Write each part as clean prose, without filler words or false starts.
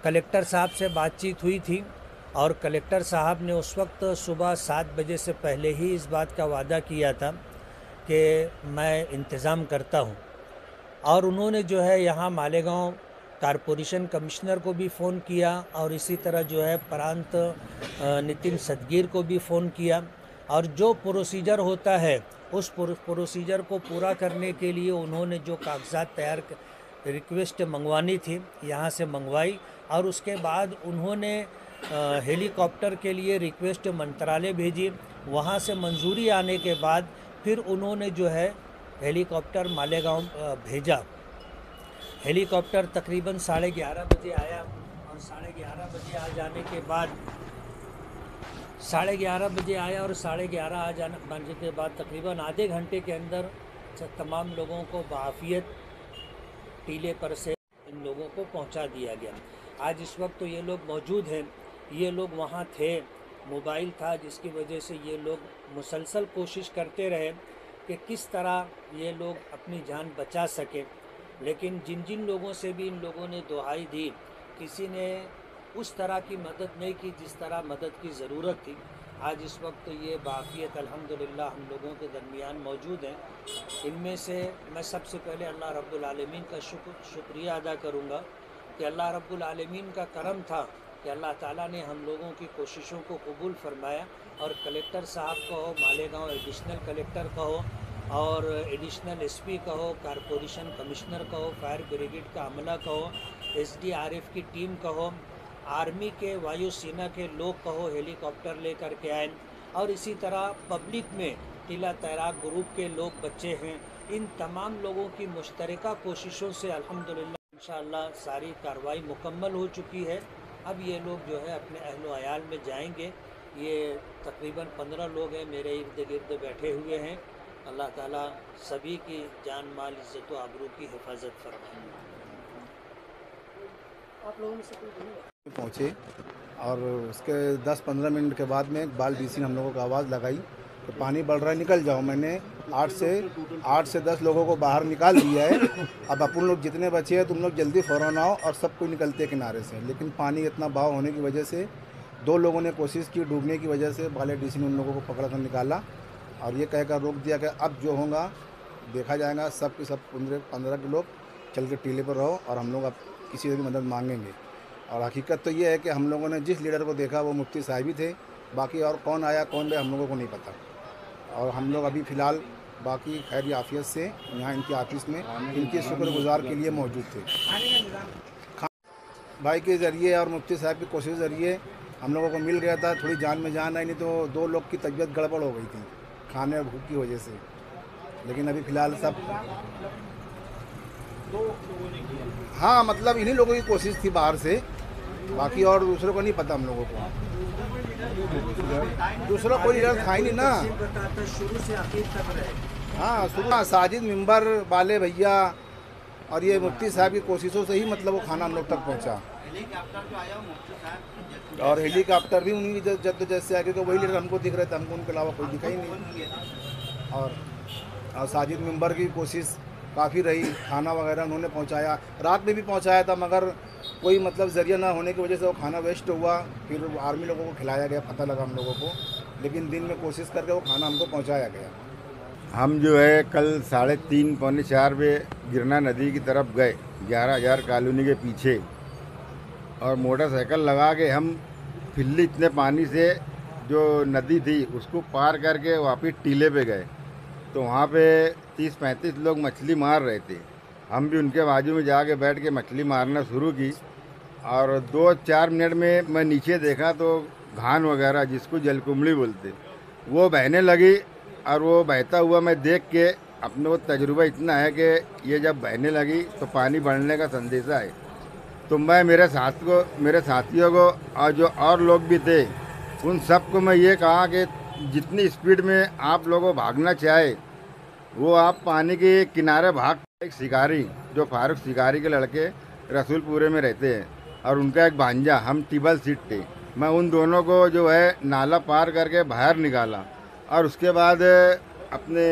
Collector साहब से बातचीत हुई थी और कलेक्टर साहब ने उस वक्त सुबह 7 बजे से पहले ही इस बात का वादा किया था कि मैं इंतज़ाम करता हूँ। और उन्होंने जो है यहाँ मालेगांव कारपोरेशन कमिश्नर को भी फ़ोन किया और इसी तरह जो है प्रांत नितिन सदगीर को भी फ़ोन किया और जो प्रोसीजर होता है उस प्रोसीजर को पूरा करने के लिए उन्होंने जो कागजात तैयार रिक्वेस्ट मंगवानी थी यहाँ से मंगवाई और उसके बाद उन्होंने हेलीकॉप्टर के लिए रिक्वेस्ट मंत्रालय भेजी। वहाँ से मंजूरी आने के बाद फिर उन्होंने जो है हेलीकॉप्टर मालेगांव भेजा। हेलीकॉप्टर तकरीबन 11:30 बजे आया और 11:30 बजे आ जाने के बाद 11:30 बजे आया और 11:30 आ जाने के बाद तकरीबन आधे घंटे के अंदर तमाम लोगों को बाआफियत टीले पर से इन लोगों को पहुंचा दिया गया। आज इस वक्त तो ये लोग मौजूद हैं, ये लोग वहाँ थे, मोबाइल था जिसकी वजह से ये लोग मुसलसल कोशिश करते रहे कि किस तरह ये लोग अपनी जान बचा सकें, लेकिन जिन जिन लोगों से भी इन लोगों ने दुहाई दी किसी ने उस तरह की मदद नहीं की जिस तरह मदद की ज़रूरत थी। आज इस वक्त ये बाक़ियत अल्हम्दुलिल्लाह हम लोगों के दरमियान मौजूद हैं। इनमें से मैं सबसे पहले अल्लाह रब्बुल आलमीन का शुक्रिया अदा करूँगा कि अल्लाह रब्बुल आलमीन का करम था कि अल्लाह ताला ने हम लोगों की कोशिशों को कबूल फरमाया और कलेक्टर साहब का हो, मालेगांव एडिशनल कलेक्टर का हो और एडिशनल एसपी का हो, कारपोरेशन कमिश्नर का हो, फायर ब्रिगेड का अमला का हो, एसडीआरएफ की टीम का हो, आर्मी के वायुसेना के लोग का हो, हेलीकॉप्टर लेकर के आए और इसी तरह पब्लिक में टीला तैराक ग्रुप के लोग बच्चे हैं। इन तमाम लोगों की मुश्तरका कोशिशों से अल्हम्दुलिल्लाह इंशाअल्लाह सारी कार्रवाई मुकम्मल हो चुकी है। अब ये लोग जो है अपने अहलो अयाल में जाएंगे। ये तकरीबन 15 लोग हैं मेरे इर्द गिर्द बैठे हुए हैं। अल्लाह ताला सभी की जान माल इज़्ज़त व आबरू की हिफाजत फरमाए। आप लोगों से पहुँचे और उसके 10-15 मिनट के बाद में बाल डीसी ने हम लोगों को आवाज़ लगाई तो पानी बढ़ रहा है, निकल जाओ। मैंने 8 से 10 लोगों को बाहर निकाल दिया है। अब अपन लोग जितने बचे हैं तुम लोग जल्दी फ़ौरन आओ और सब कोई निकलते किनारे से। लेकिन पानी इतना बहाव होने की वजह से 2 लोगों ने कोशिश की डूबने की वजह से बाले डीसी ने उन लोगों को पकड़ कर निकाला और ये कहकर रोक दिया कि अब जो होगा देखा जाएगा। सब के सब 15 के लोग चल के टीले पर रहो और हम लोग अब किसी से भी मदद मांगेंगे। और हकीकत तो ये है कि हम लोगों ने जिस लीडर को देखा वो मुफ्ती साहब ही थे, बाकी और कौन आया कौन गया हम लोगों को नहीं पता। और हम लोग अभी फ़िलहाल बाकी खैर आफियत से यहाँ इनकी ऑफिस में इनके शुक्रगुजार के लिए मौजूद थे। भाई के ज़रिए और मुफ्ती साहब की कोशिश ज़रिए हम लोगों को मिल गया था। थोड़ी जान में जान आई, नहीं तो 2 लोग की तबीयत गड़बड़ हो गई थी खाने और भूख की वजह से। लेकिन अभी फ़िलहाल सब हाँ मतलब इन्हीं लोगों की कोशिश थी बाहर से, बाकी और दूसरों को नहीं पता हम लोगों को। दूसरा कोई लीडर था ही नहीं ना। शुरू से आखिर तक रहे। हाँ सुबह साजिद मिंबर वाले भैया और ये मुफ्ती साहब की कोशिशों से ही मतलब वो खाना हम लोग तक पहुँचा। और हेलीकॉप्टर भी उन्हीं की जद्दोजहद से आगे, क्योंकि वही लीडर हमको दिख रहे थे, हमको उनके अलावा कोई दिखा ही नहीं। और साजिद मिंबर की कोशिश काफ़ी रही, खाना वगैरह उन्होंने पहुंचाया, रात में भी पहुंचाया था, मगर कोई मतलब ज़रिया ना होने की वजह से वो खाना वेस्ट हुआ। फिर आर्मी लोगों को खिलाया गया, पता लगा हम लोगों को, लेकिन दिन में कोशिश करके वो खाना हमको पहुंचाया गया। हम जो है कल 3:30 पौने 4 बजे गिरना नदी की तरफ गए 11,000 कॉलोनी के पीछे, और मोटरसाइकिल लगा के हम फिल्ली इतने पानी से जो नदी थी उसको पार करके वापस टीले पे गए। तो वहाँ पे 30-35 लोग मछली मार रहे थे। हम भी उनके बाजू में जाके बैठ के मछली मारना शुरू की और 2-4 मिनट में मैं नीचे देखा तो घान वगैरह जिसको जलकुंबड़ी बोलते वो बहने लगी। और वो बहता हुआ मैं देख के अपने को तजुर्बा इतना है कि ये जब बहने लगी तो पानी बढ़ने का संदेशा है। तो मैं मेरे साथियों को और जो और लोग भी थे उन सबको मैं ये कहा कि जितनी स्पीड में आप लोगों भागना चाहे वो आप पानी के किनारे भाग। एक शिकारी जो फारूक शिकारी के लड़के रसूलपुरे में रहते हैं और उनका एक भांजा, हम टिबल सीट थे। मैं उन दोनों को जो है नाला पार करके बाहर निकाला और उसके बाद अपने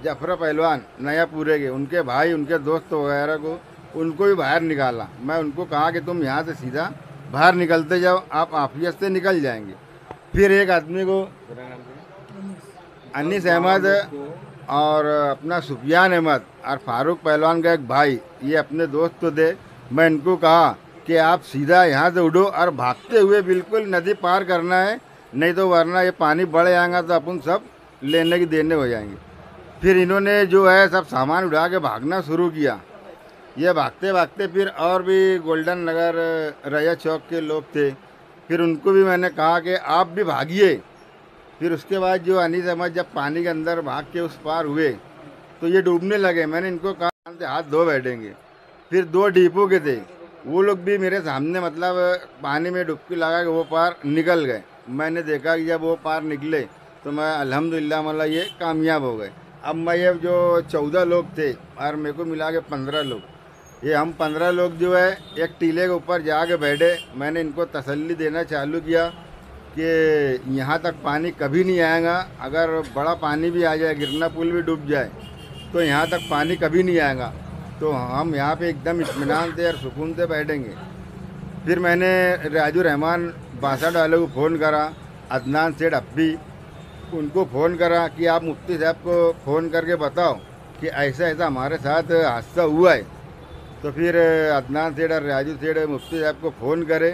जफरा पहलवान नयापुरे के उनके भाई उनके दोस्त वगैरह को उनको भी बाहर निकाला। मैं उनको कहा कि तुम यहाँ से सीधा बाहर निकलते जाओ, आप आफियत से निकल जाएंगे। फिर एक आदमी को अनीस अहमद और अपना सुफियान अहमद और फारूक पहलवान का एक भाई, ये अपने दोस्त तो थे। मैं इनको कहा कि आप सीधा यहाँ से उड़ो और भागते हुए बिल्कुल नदी पार करना है, नहीं तो वरना ये पानी बढ़ जाएगा तो अपन सब लेने की देने हो जाएंगे। फिर इन्होंने जो है सब सामान उठा के भागना शुरू किया। ये भागते भागते फिर और भी गोल्डन नगर रैया चौक के लोग थे, फिर उनको भी मैंने कहा कि आप भी भागिए। फिर उसके बाद जो अनीस अहमद जब पानी के अंदर भाग के उस पार हुए तो ये डूबने लगे। मैंने इनको कहा से हाथ धो बैठेंगे। फिर 2 डिपो के थे, वो लोग भी मेरे सामने मतलब पानी में डुबकी लगा के वो पार निकल गए। मैंने देखा कि जब वो पार निकले तो मैं अल्हम्दुलिल्लाह मतलब ये कामयाब हो गए। अब मैं ये जो 14 लोग थे और मेरे को मिला के 15 लोग, ये हम 15 लोग जो है एक टीले के ऊपर जाके बैठे। मैंने इनको तसल्ली देना चालू किया कि यहाँ तक पानी कभी नहीं आएगा, अगर बड़ा पानी भी आ जाए, गिरना पुल भी डूब जाए तो यहाँ तक पानी कभी नहीं आएगा। तो हम यहाँ पे एकदम इत्मीनान से और सुकून से बैठेंगे। फिर मैंने राजू रहमान बासठ वाले को फ़ोन करा, अदनान सेठ अब्बी, उनको फ़ोन करा कि आप मुफ्ती साहब को फ़ोन करके बताओ कि ऐसा ऐसा हमारे साथ हादसा हुआ है। तो फिर अदनान सेठ और राजू सेठ मुफ्ती साहब को फ़ोन करे।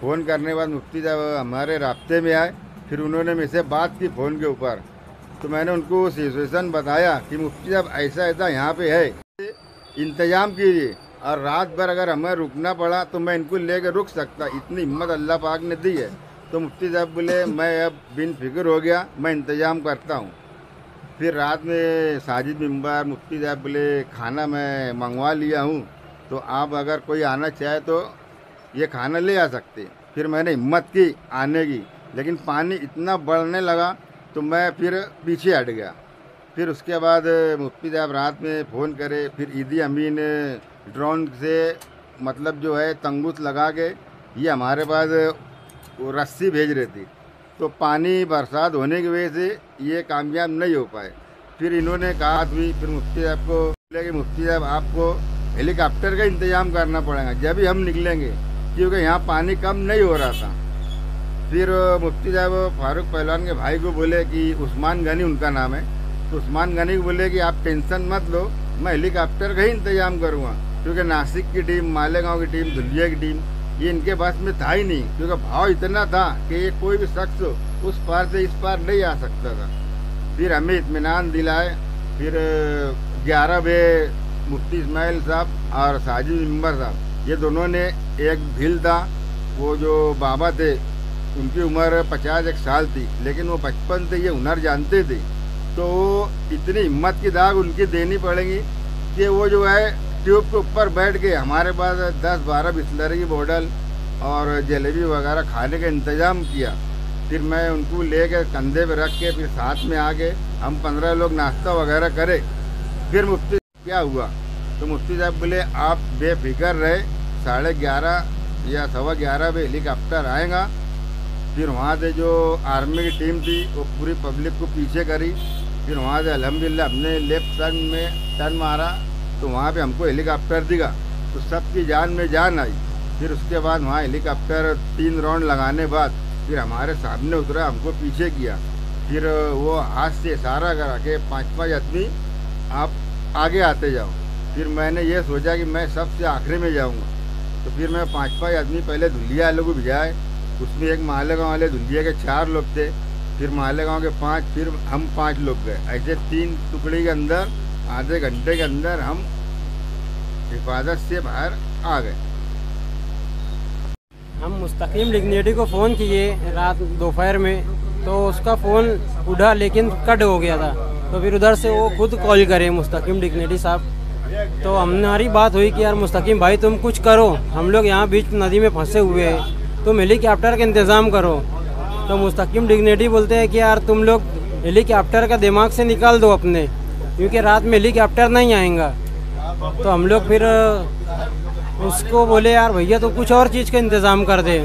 फ़ोन करने के बाद मुफ्ती साहब हमारे राब्ते में आए। फिर उन्होंने मुझसे बात की फ़ोन के ऊपर, तो मैंने उनको सिचुएशन बताया कि मुफ्ती साहब ऐसा ऐसा यहाँ पे है, इंतज़ाम कीजिए, और रात भर अगर हमें रुकना पड़ा तो मैं इनको लेकर रुक सकता, इतनी हिम्मत अल्लाह पाक ने दी है। तो मुफ्ती साहब बोले मैं अब बिन फिक्र हो गया, मैं इंतज़ाम करता हूँ। फिर रात में साजिद मेंबर मुफ्ती साहब बोले खाना मैं मंगवा लिया हूँ, तो आप अगर कोई आना चाहे तो ये खाना ले आ सकते। फिर मैंने हिम्मत की आने की, लेकिन पानी इतना बढ़ने लगा तो मैं फिर पीछे हट गया। फिर उसके बाद मुफ्ती साहब रात में फ़ोन करे। फिर ईदी अमीन ड्रोन से मतलब जो है तंगूस लगा के ये हमारे पास वो रस्सी भेज रही थी, तो पानी बरसात होने की वजह से ये कामयाब नहीं हो पाए। फिर इन्होंने कहा हुई, फिर मुफ्ती साहब को बोले कि मुफ्ती साहब आपको हेलीकॉप्टर का इंतज़ाम करना पड़ेगा जब भी हम निकलेंगे, क्योंकि यहाँ पानी कम नहीं हो रहा था। फिर मुफ्ती साहब फारूक पहलवान के भाई को बोले कि उस्मान गनी उनका नाम है, तो उस्मान गनी को बोले कि आप टेंशन मत लो, मैं हेलीकॉप्टर का ही इंतज़ाम करूँगा, क्योंकि नासिक की टीम, मालेगांव की टीम, धुलिया की टीम ये इनके पास में था ही नहीं, क्योंकि भाव इतना था कि ये कोई भी शख्स उस पार से इस पार नहीं आ सकता था। फिर हमें इत्मीनान दिलाए। फिर 11 बजे मुफ्ती इस्माइल साहब और साजिद मेंबर साहब, ये दोनों ने एक भील था, वो जो बाबा थे उनकी उम्र 51 साल थी, लेकिन वो बचपन से ये हुनर जानते थे, तो इतनी हिम्मत की दाग उनकी देनी पड़ेगी कि वो जो है ट्यूब के ऊपर बैठ के हमारे पास 10-12 बिस्लरी की बोतल और जलेबी वगैरह खाने का इंतज़ाम किया। फिर मैं उनको ले कर कंधे पे रख के फिर साथ में आके हम 15 लोग नाश्ता वगैरह करे। फिर मुफ्ती क्या हुआ, तो मुफ्ती साहब बोले आप बेफिक्र रहे, 11:30 या 11:15 पे हेलीकॉप्टर आएगा। फिर वहाँ से जो आर्मी की टीम थी वो पूरी पब्लिक को पीछे करी। फिर वहाँ से अल्हम्दुलिल्लाह हमने लेफ्ट टर्न में टर्न मारा तो वहाँ पे हमको हेलीकॉप्टर दिखा, तो सबकी जान में जान आई। फिर उसके बाद वहाँ हेलीकॉप्टर 3 राउंड लगाने बाद फिर हमारे सामने उतरा, हमको पीछे किया। फिर वो हाथ से इशारा करा के 5-5 आदमी आप आगे आते जाओ। फिर मैंने ये सोचा कि मैं सबसे आखिरी में जाऊँगा, तो फिर मैं 5-5 आदमी पहले धुलिया वाले को भिजाए, उसमें एक मालेगांव वाले धुलिया के 4 लोग थे, फिर मालेगांव के 5, फिर हम 5 लोग गए। ऐसे 3 टुकड़ी के अंदर आधे घंटे के अंदर हम हिफाजत से बाहर आ गए। हम मुस्तकीम डिग्नेटी को फ़ोन किए रात दोपहर में, तो उसका फ़ोन उठा लेकिन कट हो गया था, तो फिर उधर से वो खुद कॉल करे मुस्तकीम डिग्नेटी साहब। तो हमारी बात हुई कि यार मुस्तकीम भाई तुम कुछ करो, हम लोग यहाँ बीच नदी में फंसे हुए हैं, तुम हेलीकॉप्टर का इंतज़ाम करो। तो मुस्तकीम डिग्नेटी बोलते हैं कि यार तुम लोग हेलीकॉप्टर का दिमाग से निकाल दो अपने, क्योंकि रात में हेलीकॉप्टर नहीं आएगा। तो हम लोग फिर उसको बोले यार भैया तो कुछ और चीज़ का इंतज़ाम कर दे।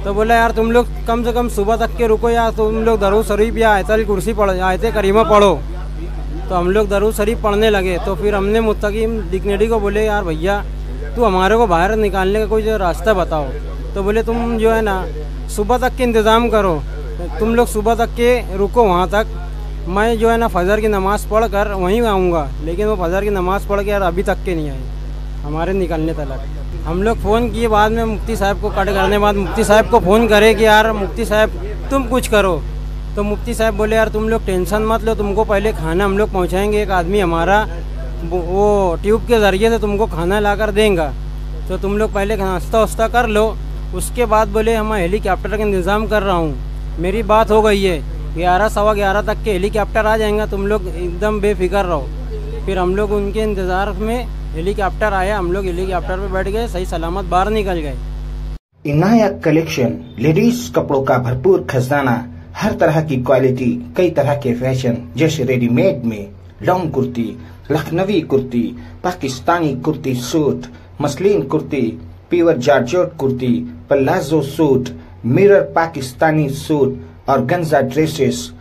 तो बोला यार तुम लोग कम से कम सुबह तक के रुको, या तुम लोग दरूद शरीफ या आयतल कुर्सी पढ़ो, आयत करीमा पढ़ो। तो हम लोग दरूद शरीफ पढ़ने लगे। तो फिर हमने मुस्तकीम डिग्नेटी को बोले यार भैया तू हमारे को बाहर निकालने का कोई रास्ता बताओ। तो बोले तुम जो है ना सुबह तक के इंतज़ाम करो, तुम लोग सुबह तक के रुको वहाँ तक, मैं जो है ना फजर की नमाज़ पढ़ कर वहीं आऊँगा। लेकिन वो फजर की नमाज़ पढ़ के यार अभी तक के नहीं आए हमारे निकलने तक। हम लोग फ़ोन किए बाद में मुफ्ती साहब को, कट करने बाद मुफ्ती साहब को फ़ोन करे कि यार मुफ्ती साहब तुम कुछ करो। तो मुफ्ती साहब बोले यार तुम लोग टेंशन मत लो, तुमको पहले खाना हम लोग पहुँचाएँगे, एक आदमी हमारा वो ट्यूब के ज़रिए से तुमको खाना ला कर देंगे, तो तुम लोग पहले नाश्ता वास्ता कर लो, उसके बाद बोले हम हेलीकॉप्टर का इंतज़ाम कर रहा हूँ। मेरी बात हो गई है, 11 सवा 11 तक के हेलीकॉप्टर आ जाएंगे, तुम लोग एकदम बेफिक्र रहो। फिर हम लोग उनके इंतज़ार में हेलीकॉप्टर आया, हम लोग हेलीकॉप्टर पे बैठ गए, सही सलामत बाहर निकल गए। इनायत कलेक्शन लेडीज कपड़ों का भरपूर खजाना, हर तरह की क्वालिटी, कई तरह के फैशन, जैसे रेडीमेड में long kurti, Lucknowi kurti, Pakistani kurti suit, muslin kurti, pure georgette kurti, palazzo suit, mirror Pakistani suit और गंजा ड्रेसेस,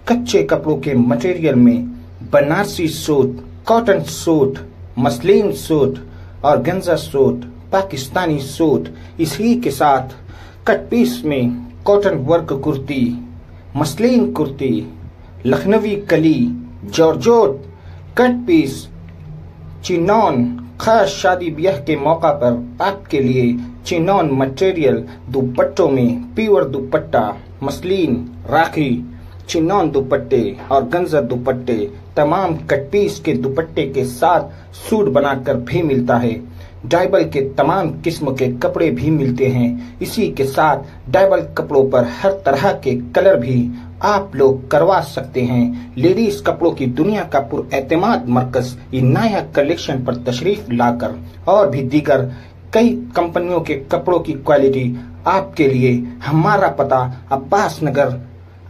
कच्चे कपड़ों के मटेरियल में Banarasi suit, cotton suit, muslin suit और गंजा सूट, पाकिस्तानी सूट, इसी के साथ कट पीस में cotton work kurti, muslin kurti, Lucknowi कली, जॉर्जेट कट पीस, चिनॉन, खास शादी ब्याह के मौका पर आपके लिए चिनॉन मटेरियल दुपट्टों में प्योर दुपट्टा, मसलिन, राखी, चिनॉन दुपट्टे और गंजा दुपट्टे, तमाम कट पीस के दुपट्टे के साथ सूट बनाकर भी मिलता है। डाइबल के तमाम किस्म के कपड़े भी मिलते हैं। इसी के साथ डाइबल कपड़ों पर हर तरह के कलर भी आप लोग करवा सकते हैं। लेडीज कपड़ों की दुनिया का पुरएतमाद मरकज इनायत कलेक्शन पर तशरीफ लाकर और भी दीगर कई कंपनियों के कपड़ों की क्वालिटी आपके लिए। हमारा पता अब्बास नगर,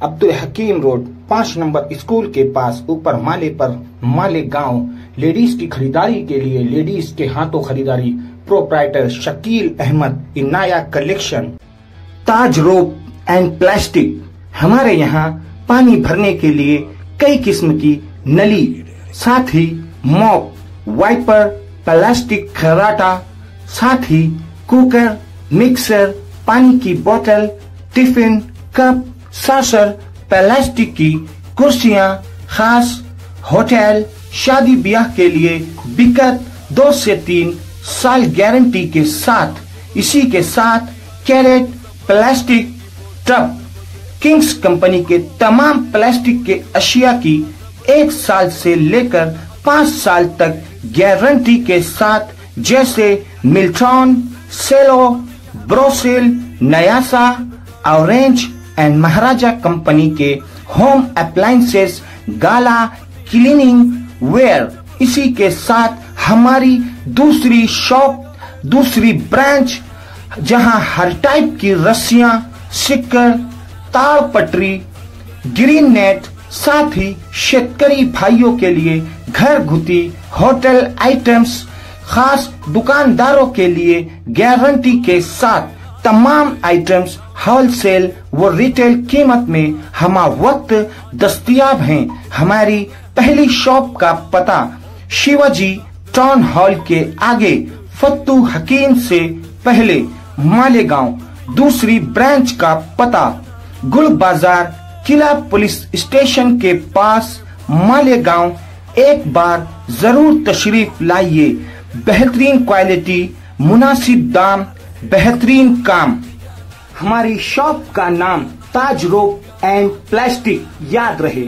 अब्दुल हकीम रोड, 5 नंबर स्कूल के पास, ऊपर माले पर, माले गांव। लेडीज की खरीदारी के लिए, लेडीज के हाथों खरीदारी, proprietor Shakeel Ahmad, Inayat collection. Taj rope and plastic, हमारे यहाँ पानी भरने के लिए कई किस्म की नली, साथ ही मॉप, वाइपर, प्लास्टिक खराटा, साथ ही कुकर, मिक्सर, पानी की बोतल, टिफिन, कप, सासर, प्लास्टिक की कुर्सियां, खास होटल, शादी ब्याह के लिए बिकट 2 से 3 साल गारंटी के साथ। इसी के साथ crate, plastic tub, kings company के तमाम प्लास्टिक के अशिया की 1 साल से लेकर 5 साल तक गारंटी के साथ, जैसे Milton, Cello, Borosil, Nayasa, Orange and Maharaja company के home appliances, Gala, cleaning ware. इसी के साथ हमारी दूसरी शॉप, दूसरी ब्रांच, जहां हर टाइप की रस्सियां, सिक्कर, ताड़ पटरी, ग्रीन नेट, साथ ही शेतकरी भाइयों के लिए घर घुती होटल आइटम्स, खास दुकानदारों के लिए गारंटी के साथ तमाम आइटम्स होलसेल व रिटेल कीमत में हम वक्त दस्तयाब हैं। हमारी पहली शॉप का पता शिवाजी टाउन हॉल के आगे, फत्तू हकीम से पहले, मालेगांव। दूसरी ब्रांच का पता गुल बाजार, किला पुलिस स्टेशन के पास, मालेगांव। एक बार जरूर तशरीफ लाइए। बेहतरीन क्वालिटी, मुनासिब दाम, बेहतरीन काम। हमारी शॉप का नाम ताज रोप एंड प्लास्टिक याद रहे।